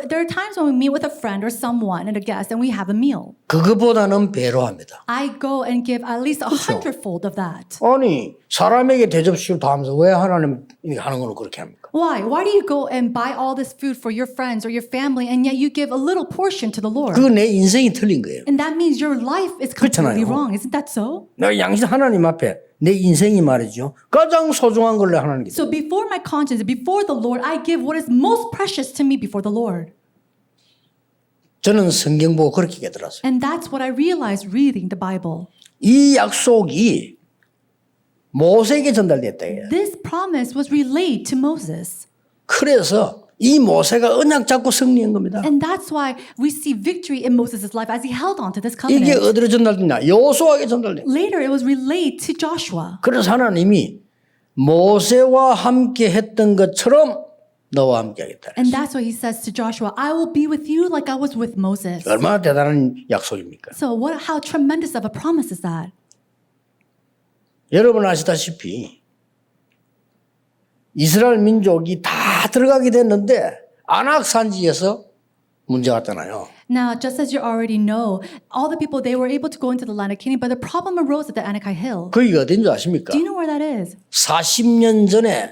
[SPEAKER 2] there are times when we meet with a friend or someone and a guest and we have a meal.
[SPEAKER 1] 그거보다는 배로 합니다.
[SPEAKER 2] I go and give at least 100-fold of that.
[SPEAKER 1] 아니 사람에게 대접시키고 다 하면서 왜 하나님 하는 걸 그렇게 합니까?
[SPEAKER 2] Why? Why do you go and buy all this food for your friends or your family and yet you give a little portion to the Lord?
[SPEAKER 1] 그거 내 인생이 틀린 거예요.
[SPEAKER 2] And that means your life is completely
[SPEAKER 1] 그렇잖아요.
[SPEAKER 2] wrong. Isn't that so?
[SPEAKER 1] 내가 양심 하나님 앞에 내 인생이 말이죠. 가장 소중한 걸 하나님께.
[SPEAKER 2] So before my conscience, before the Lord, I give what is most precious to me before the Lord.
[SPEAKER 1] 저는 성경 보고 그렇게 깨달았어요.
[SPEAKER 2] And that's what I realized reading the Bible.
[SPEAKER 1] 이 약속이 모세에게 전달됐다.
[SPEAKER 2] This promise was relayed to Moses.
[SPEAKER 1] 그래서 이 모세가 언약 잡고 승리한 겁니다.
[SPEAKER 2] And that's why we see victory in Moses' life as he held on to this
[SPEAKER 1] 이게
[SPEAKER 2] covenant.
[SPEAKER 1] 어디로 전달됐냐? 여호수아에게 전달된.
[SPEAKER 2] Later, it was relayed to Joshua.
[SPEAKER 1] 그래서 하나님이 모세와 함께 했던 것처럼 너와 함께 하겠다.
[SPEAKER 2] And that's why he says to Joshua, I will be with you like I was with Moses.
[SPEAKER 1] 얼마나 대단한 약속입니까?
[SPEAKER 2] So how tremendous of a promise is that?
[SPEAKER 1] 여러분 아시다시피 이스라엘 민족이 다 들어가게 됐는데 아낙 산지에서 문제 같잖아요.
[SPEAKER 2] Now, just as you already know, all the people, they were able to go into the land of Canaan, but the problem arose at the Anakai Hill.
[SPEAKER 1] 거기가 어딘 줄 아십니까?
[SPEAKER 2] Do you know where that is?
[SPEAKER 1] 40년 전에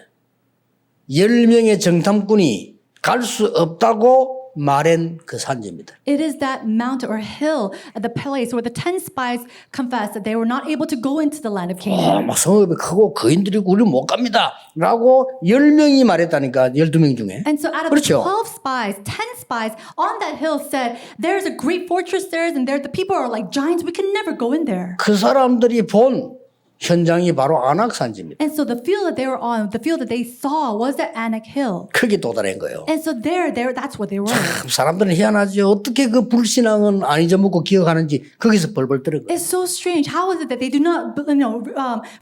[SPEAKER 1] 10명의 정탐꾼이 갈 수 없다고 말한 그 산지입니다.
[SPEAKER 2] It is that mountain or hill at the place where the 10 spies confessed that they were not able to go into the land of Canaan.
[SPEAKER 1] 막 성읍이 크고 거인들이고 우리 못 갑니다. 라고 10명이 말했다니까 12명 중에.
[SPEAKER 2] And so out of the
[SPEAKER 1] 그렇죠.
[SPEAKER 2] 12 spies, 10 spies on that hill said, there's a great fortress there and there the people are like giants. We can never go in there.
[SPEAKER 1] 그 사람들이 본 현장이 바로 안악산지입니다.
[SPEAKER 2] And so the field that they were on, the field that they saw was the Anak Hill.
[SPEAKER 1] 크게 도달한 거예요.
[SPEAKER 2] And so that's what they were.
[SPEAKER 1] 사람들은 희한하죠. 어떻게 그 불신앙은 안 잊어먹고 기억하는지 거기서 벌벌 떠는 거예요.
[SPEAKER 2] It's so strange. How is it that they do not,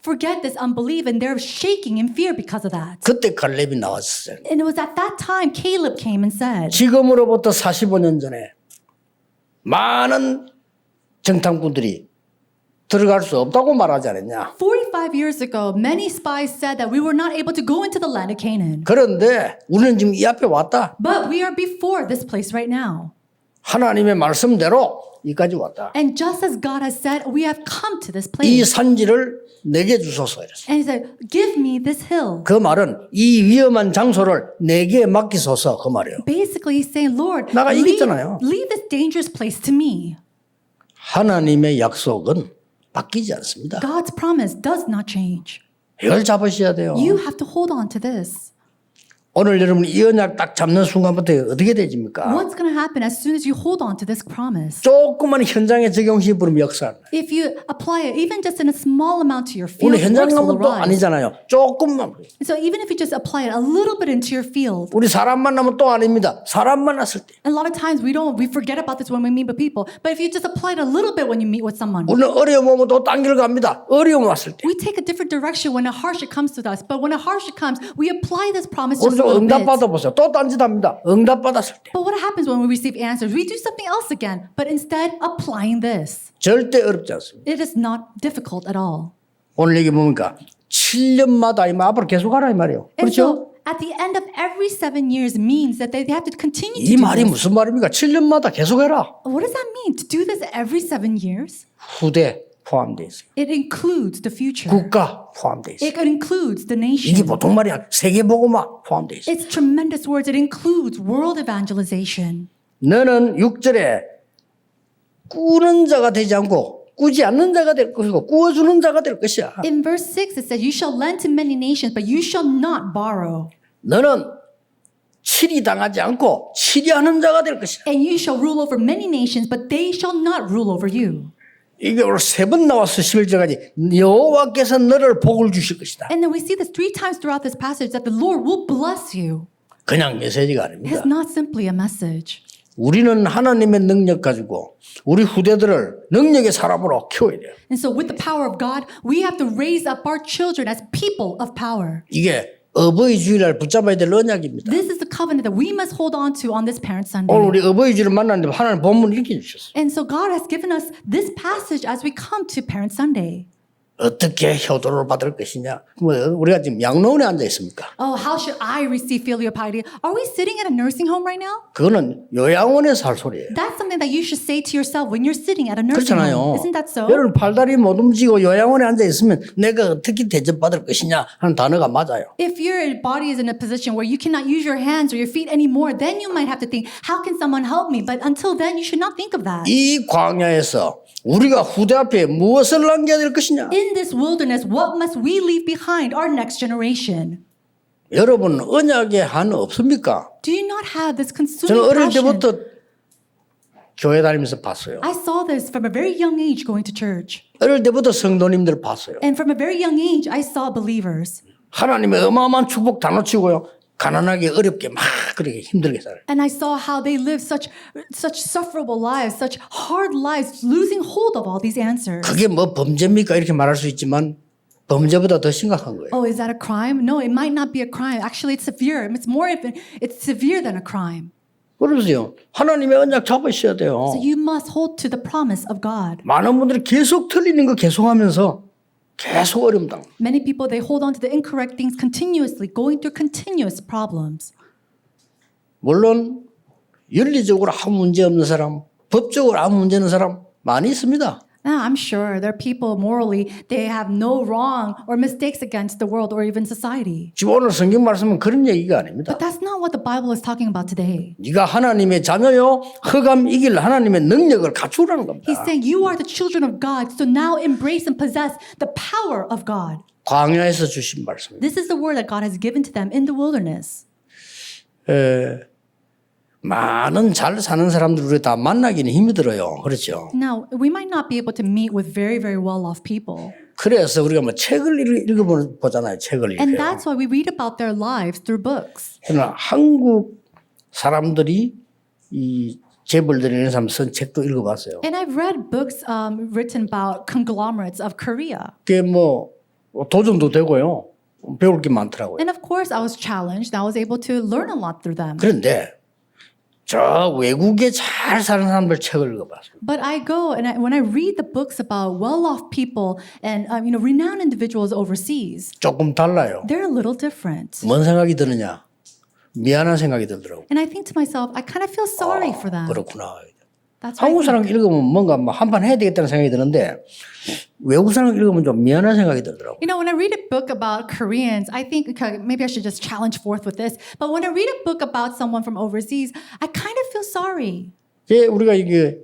[SPEAKER 2] forget this unbelief and they're shaking in fear because of that?
[SPEAKER 1] 그때 갈렙이 나왔어요.
[SPEAKER 2] And it was at that time Caleb came and said,
[SPEAKER 1] 지금으로부터 45년 전에 많은 정탐꾼들이 들어갈 수 없다고 말하지 않았냐.
[SPEAKER 2] 45 years ago, many spies said that we were not able to go into the land of Canaan.
[SPEAKER 1] 그런데 우리는 지금 이 앞에 왔다.
[SPEAKER 2] But we are before this place right now.
[SPEAKER 1] 하나님의 말씀대로 여기까지 왔다.
[SPEAKER 2] And just as God has said, we have come to this
[SPEAKER 1] 이
[SPEAKER 2] place.
[SPEAKER 1] 산지를 내게 주소서 이랬어요.
[SPEAKER 2] And he said, give me this hill.
[SPEAKER 1] 그 말은 이 위험한 장소를 내게 맡기소서 그 말이에요.
[SPEAKER 2] Basically, he's saying, Lord,
[SPEAKER 1] 나가 이겼잖아요.
[SPEAKER 2] leave this dangerous place to me.
[SPEAKER 1] 하나님의 약속은 바뀌지 않습니다.
[SPEAKER 2] God's promise does not change.
[SPEAKER 1] 이걸 잡으셔야 돼요.
[SPEAKER 2] You have to hold on to this.
[SPEAKER 1] 오늘 여러분 이 언약 딱 잡는 순간부터 어떻게 되집니까?
[SPEAKER 2] What's going to happen as soon as you hold on to this promise?
[SPEAKER 1] 조그만 현장에 적용시 부르면 역사는.
[SPEAKER 2] If you apply it, even just in a small amount to your field,
[SPEAKER 1] 우리 현장
[SPEAKER 2] works will
[SPEAKER 1] 가면 또
[SPEAKER 2] arise.
[SPEAKER 1] 아니잖아요. 조금만.
[SPEAKER 2] So even if you just apply it a little bit into your field,
[SPEAKER 1] 우리 사람 만나면 또 아닙니다. 사람 만났을 때.
[SPEAKER 2] a lot of times we forget about this when we meet with people. But if you just apply it a little bit when you meet with someone,
[SPEAKER 1] 우리는 어려움 오면 또 딴 길 갑니다. 어려움 왔을 때.
[SPEAKER 2] we take a different direction when a hardship comes to us. But when a hardship comes, we apply this promise
[SPEAKER 1] 우리
[SPEAKER 2] just a
[SPEAKER 1] 좀
[SPEAKER 2] little
[SPEAKER 1] 응답
[SPEAKER 2] bit.
[SPEAKER 1] 받아보세요. 또 딴짓 합니다. 응답 받았을 때.
[SPEAKER 2] But what happens when we receive answers? We do something else again, but instead applying this.
[SPEAKER 1] 절대 어렵지 않습니다.
[SPEAKER 2] It is not difficult at all.
[SPEAKER 1] 오늘 얘기 뭡니까? 7년마다 이 말 앞으로 계속 하라 이 말이에요.
[SPEAKER 2] And
[SPEAKER 1] 그렇죠?
[SPEAKER 2] so at the end of every 7 years means that they have to continue to
[SPEAKER 1] 이
[SPEAKER 2] do
[SPEAKER 1] 말이
[SPEAKER 2] this.
[SPEAKER 1] 무슨 말입니까? 7년마다 계속해라.
[SPEAKER 2] What does that mean? To do this every 7 years?
[SPEAKER 1] 후대 포함되어 있어요.
[SPEAKER 2] It includes the future.
[SPEAKER 1] 국가 포함되어 있어요.
[SPEAKER 2] It includes the
[SPEAKER 1] 이게
[SPEAKER 2] nation.
[SPEAKER 1] 보통 말이 아니라 세계복음화 포함되어 있어요.
[SPEAKER 2] It's tremendous words. It includes world evangelization.
[SPEAKER 1] 너는 6절에 꾸는 자가 되지 않고 꾸지 않는 자가 될 것이고 꾸어주는 자가 될 것이야.
[SPEAKER 2] In verse 6, it says, you shall lend to many nations, but you shall not borrow.
[SPEAKER 1] 너는 치리당하지 않고 치리하는 자가 될 것이야.
[SPEAKER 2] And you shall rule over many nations, but they shall not rule over you.
[SPEAKER 1] 이게 오늘 3번 나와서 11절까지 여호와께서 너를 복을 주실 것이다.
[SPEAKER 2] And then we see this 3 times throughout this passage that the Lord will bless you.
[SPEAKER 1] 그냥 메시지가 아닙니다.
[SPEAKER 2] It's not simply a message.
[SPEAKER 1] 우리는 하나님의 능력 가지고 우리 후대들을 능력의 사람으로 키워야 돼요.
[SPEAKER 2] And so with the power of God, we have to raise up our children as people of power.
[SPEAKER 1] 이게 어버이 주일날 붙잡아야 될 언약입니다.
[SPEAKER 2] This is the covenant that we must hold on to on this Parent Sunday.
[SPEAKER 1] 오늘 우리 어버이 주일을 만났는데 하나님 본문을 읽혀주셨어요.
[SPEAKER 2] And so God has given us this passage as we come to Parent Sunday.
[SPEAKER 1] 어떻게 효도를 받을 것이냐. 우리가 지금 양로원에 앉아 있습니까?
[SPEAKER 2] Oh, how should I receive filial piety? Are we sitting at a nursing home right now?
[SPEAKER 1] 그거는 요양원에서 할 소리예요.
[SPEAKER 2] That's something that you should say to yourself when you're sitting at a nursing home.
[SPEAKER 1] 그렇잖아요.
[SPEAKER 2] Isn't that so?
[SPEAKER 1] 여러분 팔다리 못 움직이고 요양원에 앉아 있으면 내가 어떻게 대접받을 것이냐 하는 단어가 맞아요.
[SPEAKER 2] If your body is in a position where you cannot use your hands or your feet anymore, then you might have to think, how can someone help me? But until then, you should not think of that.
[SPEAKER 1] 이 광야에서 우리가 후대 앞에 무엇을 남겨야 될 것이냐?
[SPEAKER 2] In this wilderness, what must we leave behind our next generation?
[SPEAKER 1] 여러분 언약의 한 없습니까?
[SPEAKER 2] Do you not have this
[SPEAKER 1] 저는
[SPEAKER 2] consuming
[SPEAKER 1] 어릴
[SPEAKER 2] passion?
[SPEAKER 1] 때부터 교회 다니면서 봤어요.
[SPEAKER 2] I saw this from a very young age going to church.
[SPEAKER 1] 어릴 때부터 성도님들 봤어요.
[SPEAKER 2] And from a very young age, I saw believers.
[SPEAKER 1] 하나님의 어마어마한 축복 다 놓치고요. 가난하게 어렵게 막 그렇게 힘들게 살아요.
[SPEAKER 2] And I saw how they lived such sufferable lives, such hard lives, losing hold of all these answers.
[SPEAKER 1] 그게 뭐 범죄입니까? 이렇게 말할 수 있지만 범죄보다 더 심각한 거예요.
[SPEAKER 2] Oh, is that a crime? No, it might not be a crime. Actually, it's severe. It's severe than a crime.
[SPEAKER 1] 그러세요. 하나님의 언약 잡으셔야 돼요.
[SPEAKER 2] So you must hold to the promise of God.
[SPEAKER 1] 많은 분들이 계속 틀리는 거 계속하면서 계속 어려움 당합니다.
[SPEAKER 2] Many people, they hold on to the incorrect things continuously, going through continuous problems.
[SPEAKER 1] 물론 윤리적으로 아무 문제 없는 사람, 법적으로 아무 문제 없는 사람 많이 있습니다.
[SPEAKER 2] Now, I'm sure there are people morally, they have no wrong or mistakes against the world or even society.
[SPEAKER 1] 지금 오늘 성경 말씀은 그런 얘기가 아닙니다.
[SPEAKER 2] But that's not what the Bible is talking about today.
[SPEAKER 1] 네가 하나님의 자녀요, 흑암 이길 하나님의 능력을 갖추라는 겁니다.
[SPEAKER 2] He's saying you are the children of God, so now embrace and possess the power of God.
[SPEAKER 1] 광야에서 주신 말씀입니다.
[SPEAKER 2] This is the word that God has given to them in the wilderness.
[SPEAKER 1] 많은 잘 사는 사람들 우리 다 만나기는 힘이 들어요. 그렇죠?
[SPEAKER 2] Now, we might not be able to meet with very, very well-off people.
[SPEAKER 1] 그래서 우리가 뭐 책을 읽어보잖아요. 책을
[SPEAKER 2] And
[SPEAKER 1] 읽어요.
[SPEAKER 2] that's why we read about their lives through books.
[SPEAKER 1] 그러나 한국 사람들이 이 재벌들이 이런 사람 쓴 책도 읽어봤어요.
[SPEAKER 2] And I've read books written about conglomerates of Korea.
[SPEAKER 1] 그게 뭐 도전도 되고요. 배울 게 많더라고요.
[SPEAKER 2] And of course, I was challenged. I was able to learn a lot through them.
[SPEAKER 1] 그런데 저 외국에 잘 사는 사람들 책을 읽어봤어요.
[SPEAKER 2] But I go and when I read the books about well-off people and renowned individuals overseas,
[SPEAKER 1] 조금 달라요.
[SPEAKER 2] they're a little different.
[SPEAKER 1] 뭔 생각이 드느냐? 미안한 생각이 들더라고요.
[SPEAKER 2] And I think to myself, I kind of feel sorry for them.
[SPEAKER 1] 그렇구나.
[SPEAKER 2] That's why I
[SPEAKER 1] 한국 사람
[SPEAKER 2] think.
[SPEAKER 1] 읽으면 뭔가 한판 해야 되겠다는 생각이 드는데 외국 사람 읽으면 좀 미안한 생각이 들더라고요.
[SPEAKER 2] When I read a book about Koreans, I think okay, maybe I should just challenge forth with this. But when I read a book about someone from overseas, I kind of feel sorry.
[SPEAKER 1] 우리가 이게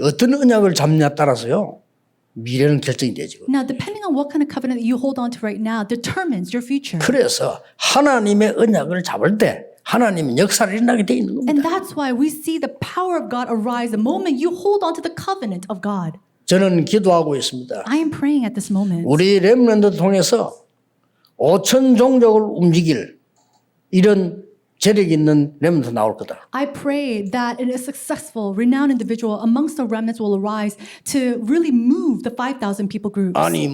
[SPEAKER 1] 어떤 언약을 잡냐에 따라서요. 미래는 결정이 되죠.
[SPEAKER 2] Now, depending on what kind of covenant that you hold on to right now determines your future.
[SPEAKER 1] 그래서 하나님의 언약을 잡을 때 하나님은 역사를 일어나게 돼 있는 겁니다.
[SPEAKER 2] And that's why we see the power of God arise the moment you hold on to the covenant of God.
[SPEAKER 1] 저는 기도하고 있습니다.
[SPEAKER 2] I am praying at this moment.
[SPEAKER 1] 우리 렘넌트 통해서 5천 종족을 움직일 이런 재력 있는 렘넌트 나올 거다.
[SPEAKER 2] I pray that a successful, renowned individual amongst the remnants will arise to really move the 5,000 people groups.
[SPEAKER 1] 아니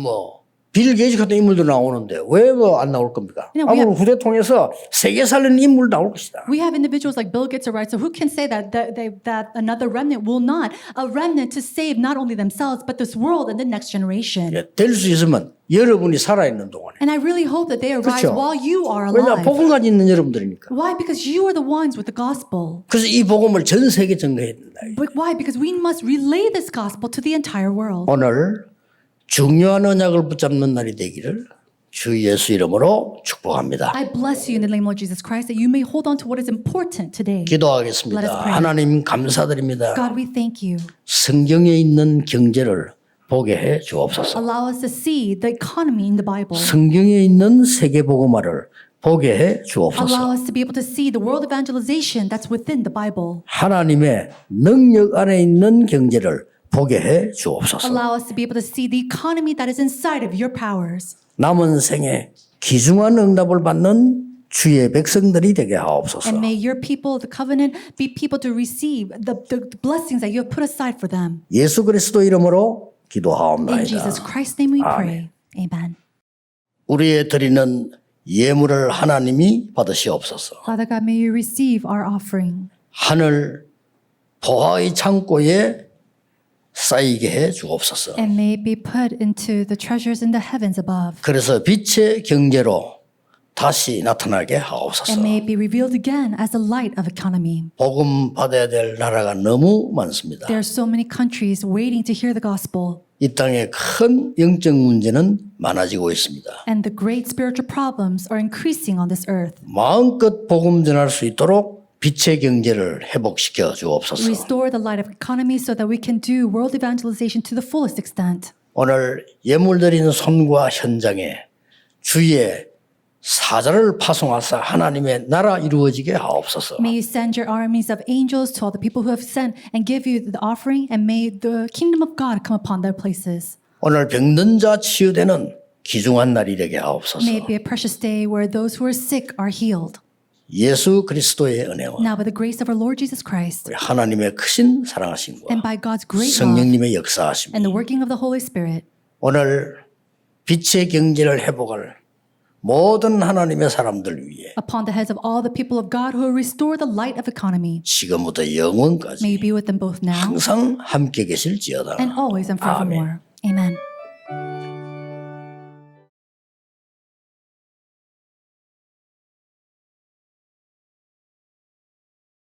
[SPEAKER 1] 빌 게이츠 같은 인물도 나오는데 왜 안 나올 겁니까?
[SPEAKER 2] 그냥
[SPEAKER 1] 아무리 후대 통해서 세계 살리는 인물 나올 것이다.
[SPEAKER 2] We have individuals like Bill Gates, right? So who can say that another remnant will not, a remnant to save not only themselves but this world and the next generation?
[SPEAKER 1] 될 수 있으면 여러분이 살아있는 동안에.
[SPEAKER 2] And I really hope that they arise
[SPEAKER 1] 그렇죠.
[SPEAKER 2] while you are
[SPEAKER 1] 왜냐
[SPEAKER 2] alive.
[SPEAKER 1] 복음 가지고 있는 여러분들이니까.
[SPEAKER 2] Why? Because you are the ones with the gospel.
[SPEAKER 1] 그래서 이 복음을 전 세계 전거해야 된다.
[SPEAKER 2] But why? Because we must relay this gospel to the entire world.
[SPEAKER 1] 오늘 중요한 언약을 붙잡는 날이 되기를 주 예수 이름으로 축복합니다.
[SPEAKER 2] I bless you in the name of Jesus Christ that you may hold on to what is important today. Let us
[SPEAKER 1] 기도하겠습니다.
[SPEAKER 2] pray.
[SPEAKER 1] 하나님 감사드립니다.
[SPEAKER 2] God, we thank you.
[SPEAKER 1] 성경에 있는 경제를 보게 해 주옵소서.
[SPEAKER 2] Allow us to see the economy in the Bible.
[SPEAKER 1] 성경에 있는 세계 복음화를 보게 해
[SPEAKER 2] Allow
[SPEAKER 1] 주옵소서.
[SPEAKER 2] us to be able to see the world evangelization that's within the Bible.
[SPEAKER 1] 하나님의 능력 안에 있는 경제를 보게 해 주옵소서.
[SPEAKER 2] Allow us to be able to see the economy that is inside of your powers.
[SPEAKER 1] 남은 생에 귀중한 응답을 받는 주의 백성들이 되게 하옵소서.
[SPEAKER 2] And may your people, the covenant, be people to receive the blessings that you have put aside for them.
[SPEAKER 1] 예수 그리스도 이름으로
[SPEAKER 2] In
[SPEAKER 1] 기도하옵나이다.
[SPEAKER 2] Jesus Christ's name we pray. Amen.
[SPEAKER 1] 우리의 드리는 예물을 하나님이 받으시옵소서.
[SPEAKER 2] Father God, may you receive our offering.
[SPEAKER 1] 하늘 보화의 창고에 쌓이게 해 주옵소서.
[SPEAKER 2] And may it be put into the treasures in the heavens above.
[SPEAKER 1] 그래서 빛의 경제로 다시 나타나게 하옵소서.
[SPEAKER 2] And may it be revealed again as the light of economy.
[SPEAKER 1] 복음 받아야 될 나라가 너무 많습니다.
[SPEAKER 2] There are so many countries waiting to hear the gospel.
[SPEAKER 1] 이 땅에 큰 영적 문제는 많아지고 있습니다.
[SPEAKER 2] And the great spiritual problems are increasing on this earth.
[SPEAKER 1] 마음껏 복음 전할 수 있도록 빛의 경제를 회복시켜 주옵소서.
[SPEAKER 2] Restore the light of economy so that we can do world evangelization to the fullest extent.
[SPEAKER 1] 오늘 예물 드리는 손과 현장에 주의 사자를 파송하사 하나님의 나라 이루어지게 하옵소서.
[SPEAKER 2] May you send your armies of angels to all the people who have sent and give you the offering, and may the kingdom of God come upon their places.
[SPEAKER 1] 오늘 병든 자 치유되는 귀중한 날이 되게 하옵소서.
[SPEAKER 2] May it be a precious day where those who are sick are healed.
[SPEAKER 1] 예수 그리스도의 은혜와
[SPEAKER 2] Now, by the grace of our Lord Jesus Christ,
[SPEAKER 1] 우리 하나님의 크신 사랑하심과
[SPEAKER 2] and by God's great love
[SPEAKER 1] 성령님의 역사하심,
[SPEAKER 2] and the working of the Holy Spirit,
[SPEAKER 1] 오늘 빛의 경제를 회복할 모든 하나님의 사람들 위해
[SPEAKER 2] upon the heads of all the people of God who will restore the light of economy,
[SPEAKER 1] 지금부터 영원까지
[SPEAKER 2] may you be with them both now
[SPEAKER 1] 항상 함께 계실지어다.
[SPEAKER 2] and always and forevermore. Amen.